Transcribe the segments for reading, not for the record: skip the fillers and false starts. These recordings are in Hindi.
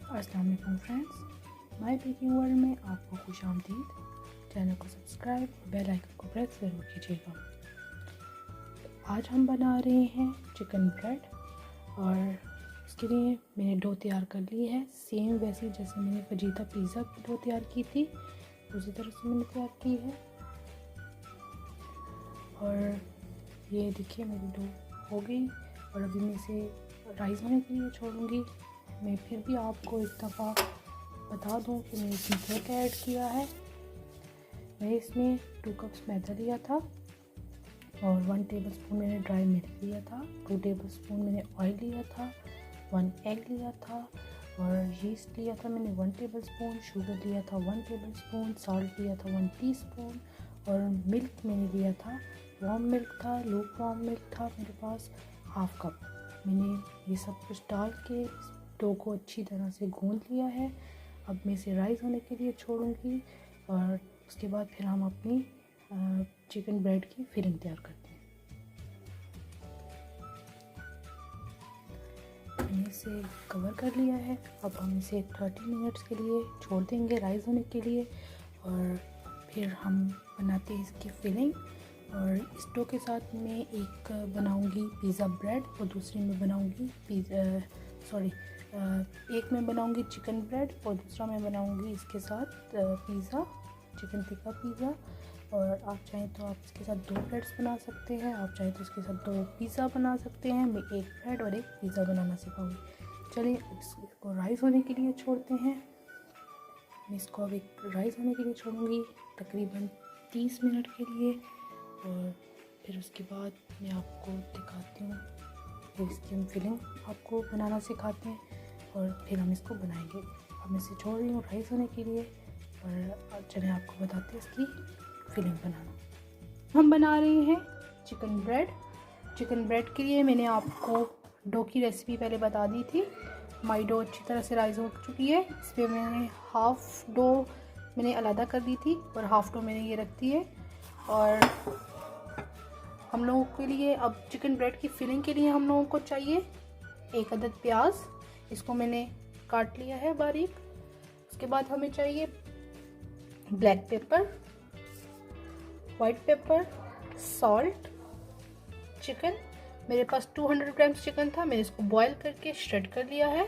अस्सलाम वालेकुम फ्रेंड्स, माय बेकिंग वर्ल्ड में आपको खुशामदीद। चैनल को सब्सक्राइब और बेल आइकन को प्रेस ज़रूर कीजिएगा। आज हम बना रहे हैं चिकन ब्रेड और इसके लिए मैंने डो तैयार कर ली है। सेम वैसी जैसे मैंने फजीता पिज़्ज़ा की डो तैयार की थी उसी तरह से मैंने तैयार की है। और ये देखिए मेरी डो हो गई और अभी मैं इसे राइस होने के लिए छोड़ूंगी। मैं फिर भी आपको एक दफ़ा बता दूं कि मैंने इसमें क्या क्या ऐड किया है। मैं इसमें 2 कप्स मैदा लिया था और 1 टेबलस्पून मैंने ड्राई मिल्क लिया था, 2 टेबलस्पून मैंने ऑयल लिया था, 1 एग लिया था और यीस्ट लिया था मैंने 1 टेबलस्पून, शुगर लिया था 1 टेबलस्पून, साल्ट लिया था 1 टीस्पून और मिल्क मैंने लिया था, वार्म मिल्क था, लूक वार्म मिल्क था मेरे पास, हाफ कप। मैंने ये सब कुछ डाल के डो को अच्छी तरह से गूंद लिया है। अब मैं इसे राइस होने के लिए छोड़ूंगी और उसके बाद फिर हम अपनी चिकन ब्रेड की फिलिंग तैयार करते हैं। मैंने इसे कवर कर लिया है। अब हम इसे 30 मिनट्स के लिए छोड़ देंगे राइस होने के लिए और फिर हम बनाते हैं इसकी फिलिंग। और इस डो के साथ मैं एक बनाऊंगी पिज़्ज़ा ब्रेड और दूसरी में बनाऊंगी एक में बनाऊंगी चिकन ब्रेड और दूसरा मैं बनाऊंगी इसके साथ पिज़्ज़ा, चिकन टिक्का पिज़्ज़ा। और आप चाहें तो आप इसके साथ 2 ब्रेड्स बना सकते हैं, आप चाहें तो इसके साथ 2 पिज़्ज़ा बना सकते हैं। मैं 1 ब्रेड और 1 पिज़्ज़ा बनाना सिखाऊंगी। चलिए इसको राइस होने के लिए छोड़ते हैं। मैं इसको अब एक राइस होने के लिए छोड़ूंगी तकरीबन 30 मिनट के लिए और फिर उसके बाद मैं आपको दिखाती हूँ, फिर इसकी हम फिलिंग आपको बनाना सिखाते हैं और फिर हम इसको बनाएंगे। अब मैं इसे छोड़ रही हूँ राइस होने के लिए और चलिए आपको बताते हैं इसकी फिलिंग बनाना। हम बना रहे हैं चिकन ब्रेड। चिकन ब्रेड के लिए मैंने आपको डो की रेसिपी पहले बता दी थी। माई डो अच्छी तरह से राइस हो चुकी है। इस पर मैंने हाफ़ डो मैंने अलग कर दी थी और हाफ़ डो मैंने ये रख दी है। और हम लोगों के लिए अब चिकन ब्रेड की फिलिंग के लिए हम लोगों को चाहिए 1 अदद प्याज, इसको मैंने काट लिया है बारीक। उसके बाद हमें चाहिए black pepper, white paper, salt, chicken. मेरे पास 200 ग्राम्स चिकन था, मैंने इसको बॉईल करके श्रेड कर लिया है।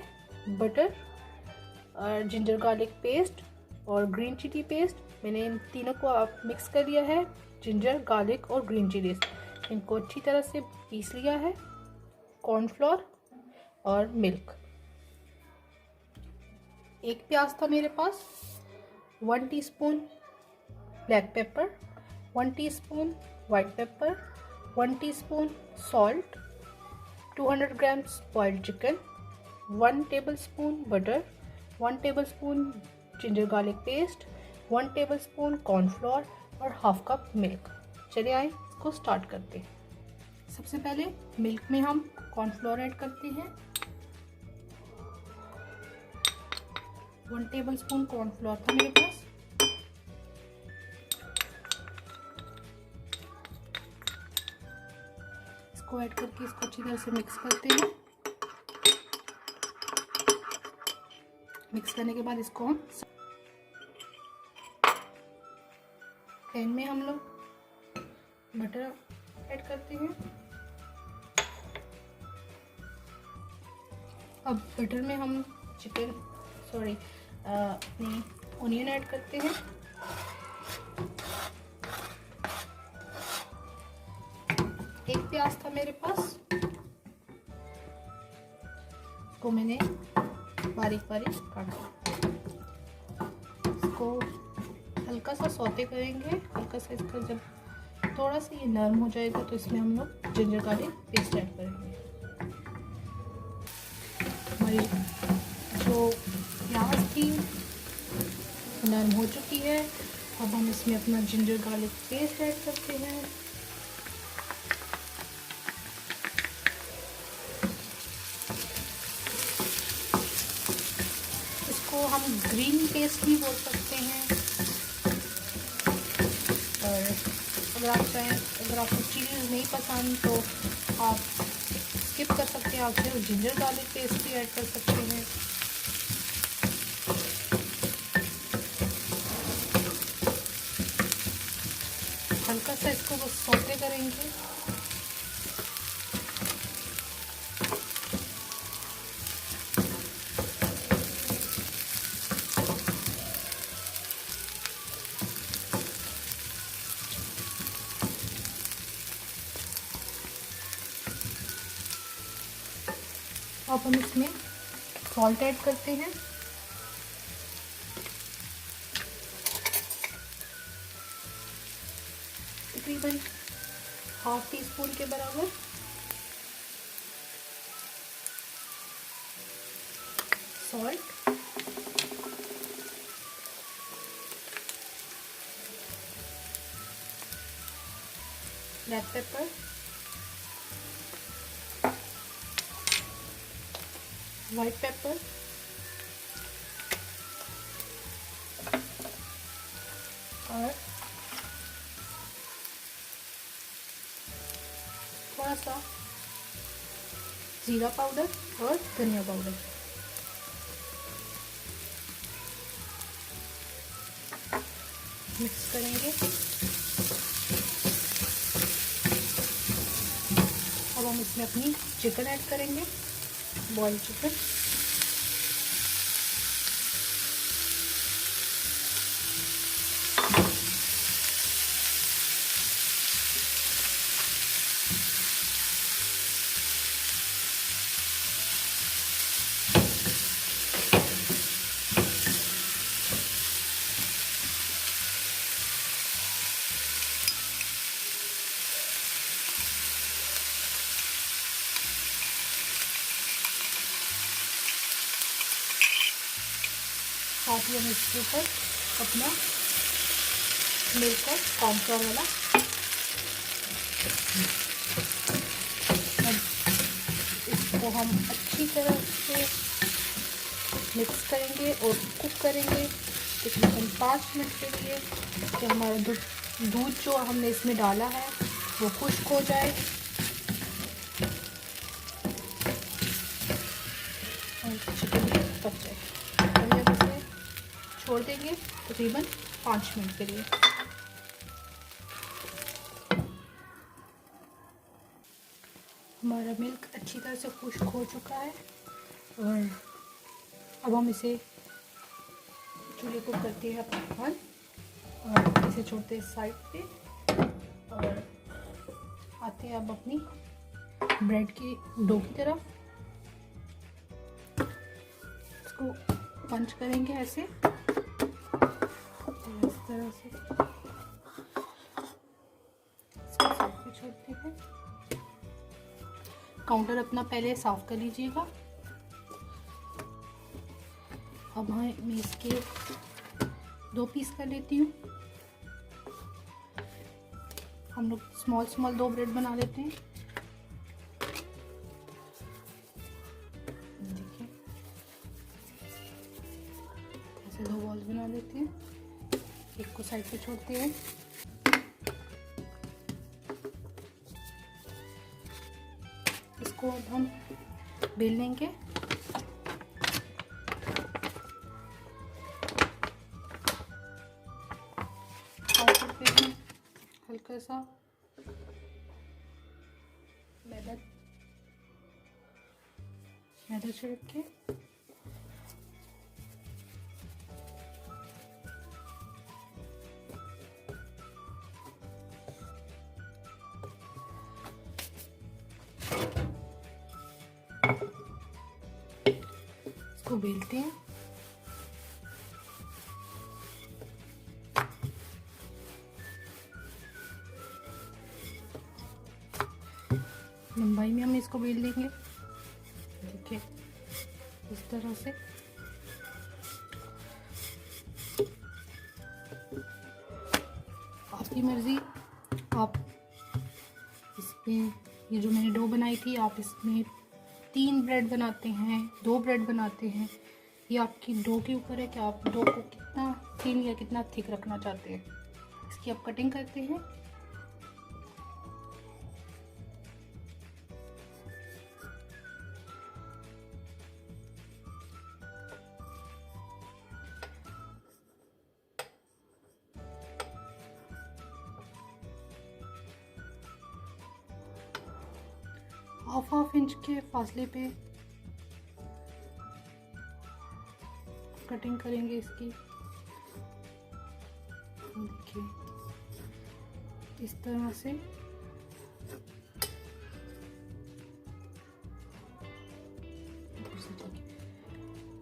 बटर और जिंजर गार्लिक पेस्ट और ग्रीन चिली पेस्ट मैंने इन तीनों को आप मिक्स कर लिया है। जिंजर, गार्लिक और ग्रीन चिलीज इनको अच्छी तरह से पीस लिया है। कॉर्नफ्लोर और मिल्क। 1 प्याज था मेरे पास, 1 teaspoon black pepper, 1 teaspoon white paper, 1 teaspoon salt, 200 grams boiled chicken, 1 tablespoon butter, 1 tablespoon ginger garlic paste, 1 tablespoon cornflour और हाफ कप मिल्क। चलिए आइए इसको स्टार्ट करते हैं। सबसे पहले मिल्क में हम कॉर्नफ्लोर ऐड करते हैं। 1 टेबलस्पून कॉर्नफ्लोर था मेरे पास। इसको ऐड करके इसको अच्छी तरह से मिक्स करते हैं। मिक्स करने के बाद इसको हम पैन में हम लोग बटर ऐड करते हैं। अब बटर में हम अपनी ऑनियन ऐड करते हैं। एक प्याज था मेरे पास, इसको मैंने बारीक बारीक काटा। इसको हल्का सा सौते करेंगे। हल्का सा इसका जब थोड़ा सा ये नरम हो जाएगा तो इसमें हम लोग जिंजर गार्लिक पेस्ट ऐड करेंगे। हमारी जो प्याज थी नरम हो चुकी है। अब हम इसमें अपना जिंजर गार्लिक पेस्ट ऐड करते हैं। इसको हम ग्रीन पेस्ट भी बोल सकते हैं। और अगर आपको चिलीज नहीं पसंद तो आप स्किप कर सकते हैं, आप सिर्फ जिंजर गार्लिक पेस्ट भी ऐड कर सकते हैं। सा इसको बस सौते करेंगे। अब हम इसमें सॉल्ट ऐड करते हैं। तकरीबन ½ टीस्पून के बराबर। Salt, black pepper, white paper और थोड़ा सा जीरा पाउडर और धनिया पाउडर। मिक्स करेंगे। अब हम इसमें अपनी चिकन ऐड करेंगे, बॉइल्ड चिकन। साथ ही हम इसके ऊपर अपना मिलकर कॉर्नफ्लोर वाला इसको हम अच्छी तरह से मिक्स करेंगे और कुक करेंगे तकरीबन 5 मिनट के लिए, कि हमारा दूध जो हमने इसमें डाला है वो खुश्क हो जाए और चिकन पक जाए। छोड़ देंगे तकरीबन 5 मिनट के लिए। हमारा मिल्क अच्छी तरह से खुश्क हो चुका है और अब हम इसे चूल्हे को करते हैं अपना ऑन और इसे छोड़ते हैं साइड पे और आते हैं अब अपनी ब्रेड के डो की तरफ। इसको पंच करेंगे ऐसे, इस तरह से इसको साइड पे छोड़ते हैं। काउंटर अपना पहले साफ कर लीजिएगा। अब मैं इसके 2 पीस कर लेती हूँ। हम लोग स्मॉल 2 ब्रेड बना लेते हैं। देखिए ऐसे 2 बॉल्स बना लेते हैं। एक को साइड पे छोड़ते हैं। इसको अब हम बेल लेंगे। आउटर पे हम हल्का सा मैदा छिड़क के इसको बेलते हैं। लंबाई में हम इसको बेल लेंगे। देखिए इस तरह से। आपकी मर्जी, आप इसमें ये जो मैंने डो बनाई थी आप इसमें 3 ब्रेड बनाते हैं, 2 ब्रेड बनाते हैं, ये आपकी डो के ऊपर है कि आप डो को कितना थिन या कितना थिक रखना चाहते हैं। इसकी आप कटिंग करते हैं। हाफ इंच के फासले पे कटिंग करेंगे इसकी। देखिए इस तरह से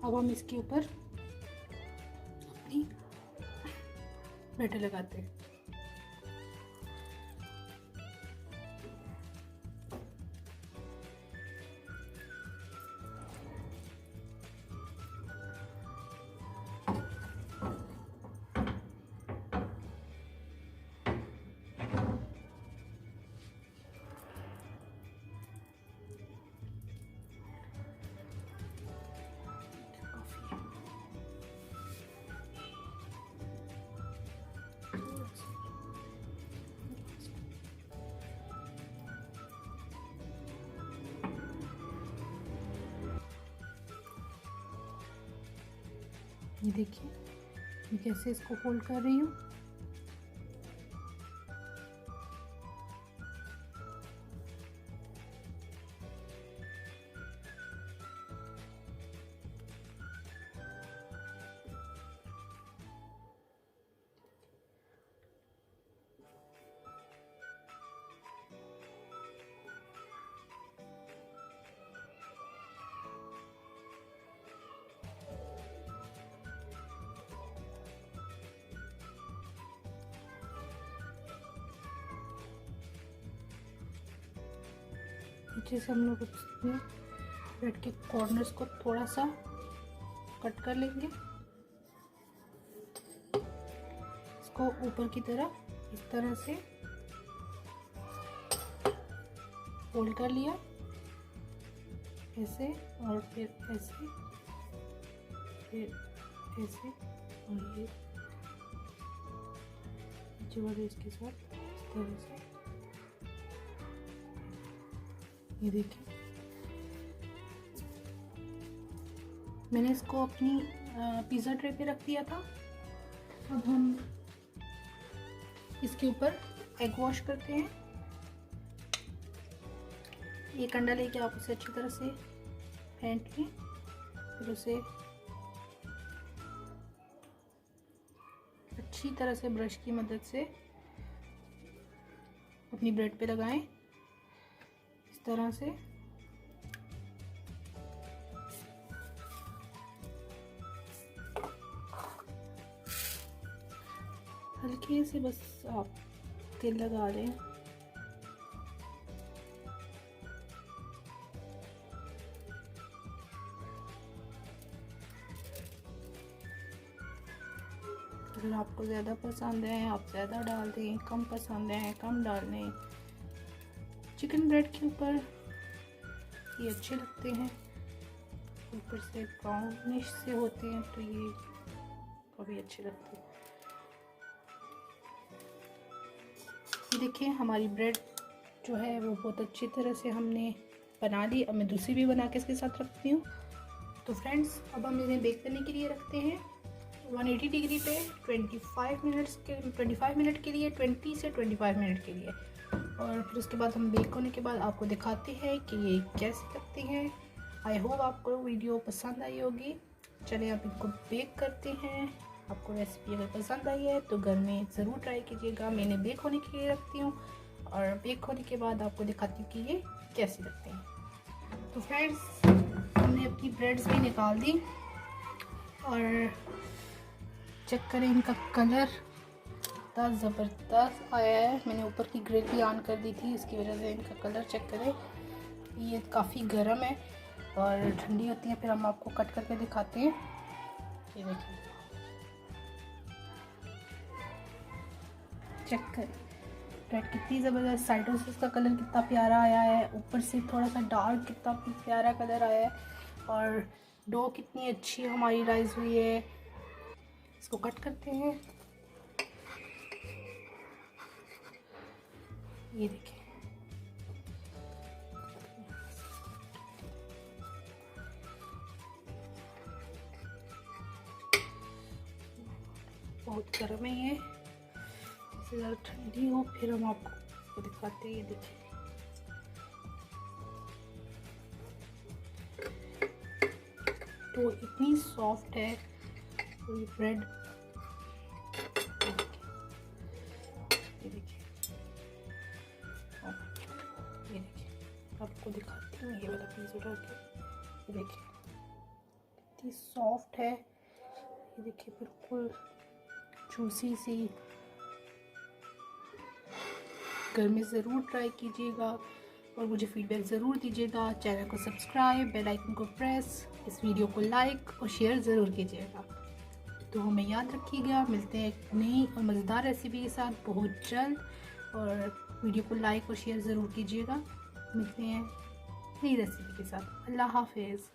अब हम इसके ऊपर अपनी बैटर लगाते हैं। ये देखिए मैं कैसे इसको फोल्ड कर रही हूँ। नीचे से हम लोग इसमें ब्रेड के कॉर्नर्स को थोड़ा सा कट कर लेंगे। इसको ऊपर की तरफ इस तरह से फोल्ड कर लिया, ऐसे और फिर ऐसे, फिर ऐसे और ये नीचे वाले इसके साथ इस तरह से। ये देखिए मैंने इसको अपनी पिज़्ज़ा ट्रे पे रख दिया था। अब हम इसके ऊपर एग वॉश करते हैं। एक अंडा लेके आप उसे अच्छी तरह से फेंट लें, फिर उसे अच्छी तरह से ब्रश की मदद से अपनी ब्रेड पे लगाएं इस तरह से। हल्के से बस आप तेल लगा लें। अगर आपको ज़्यादा पसंद है आप ज़्यादा डाल दें, कम पसंद है कम डाल दें। चिकन ब्रेड के ऊपर ये अच्छे लगते हैं, ऊपर से ब्राउनिश से होते हैं तो ये काफ़ी अच्छे लगते हैं। ये देखिए हमारी ब्रेड जो है वो बहुत अच्छी तरह से हमने बना ली। अब मैं दूसरी भी बना के इसके साथ रखती हूँ। तो फ्रेंड्स अब हम इन्हें बेक करने के लिए रखते हैं 180 डिग्री पे 25 मिनट के लिए 20 से 25 मिनट के लिए। और फिर उसके बाद हम बेक होने के बाद आपको दिखाते हैं कि ये कैसे लगते हैं। आई होप आपको वीडियो पसंद आई होगी। चलिए आप इनको बेक करते हैं। आपको रेसिपी अगर पसंद आई है तो घर में ज़रूर ट्राई कीजिएगा। मैंने बेक होने के लिए रखती हूँ और बेक होने के बाद आपको दिखाती हूँ कि ये कैसे लगते हैं। तो फ्रेंड्स हमने अपनी ब्रेड्स भी निकाल दी और चेक करें इनका कलर कितना ज़बरदस्त आया है। मैंने ऊपर की ग्रिल भी ऑन कर दी थी, इसकी वजह से इनका कलर चेक करें। ये काफ़ी गर्म है और ठंडी होती है। फिर हम आपको कट करके दिखाते हैं। ये देखिए चेक करें ब्रेड कितनी ज़बरदस्त, साइडों से इसका कलर कितना प्यारा आया है, ऊपर से थोड़ा सा डार्क कितना प्यारा कलर आया है और डो कितनी अच्छी हमारी राइस हुई है। इसको कट करते हैं। ये देखिए बहुत गर्म है ये, इससे ज़्यादा ठंडी हो फिर हम आपको दिखाते हैं। ये देखिए तो इतनी सॉफ्ट है और ये ब्रेड, ये देखिए, ये देखिए, आपको दिखाती हूँ ये वाला पीस उठा के, ये देखिए इतनी सॉफ्ट है, ये देखिए बिल्कुल जूसी सी। घर में ज़रूर ट्राई कीजिएगा और मुझे फीडबैक ज़रूर दीजिएगा। चैनल को सब्सक्राइब, बेल आइकन को प्रेस, इस वीडियो को लाइक और शेयर ज़रूर कीजिएगा। तो हमें याद रखिएगा, मिलते हैं एक नई और मज़ेदार रेसिपी के साथ बहुत जल्द, और वीडियो को लाइक और शेयर ज़रूर कीजिएगा। मिलते हैं नई रेसिपी के साथ। अल्लाह हाफिज़।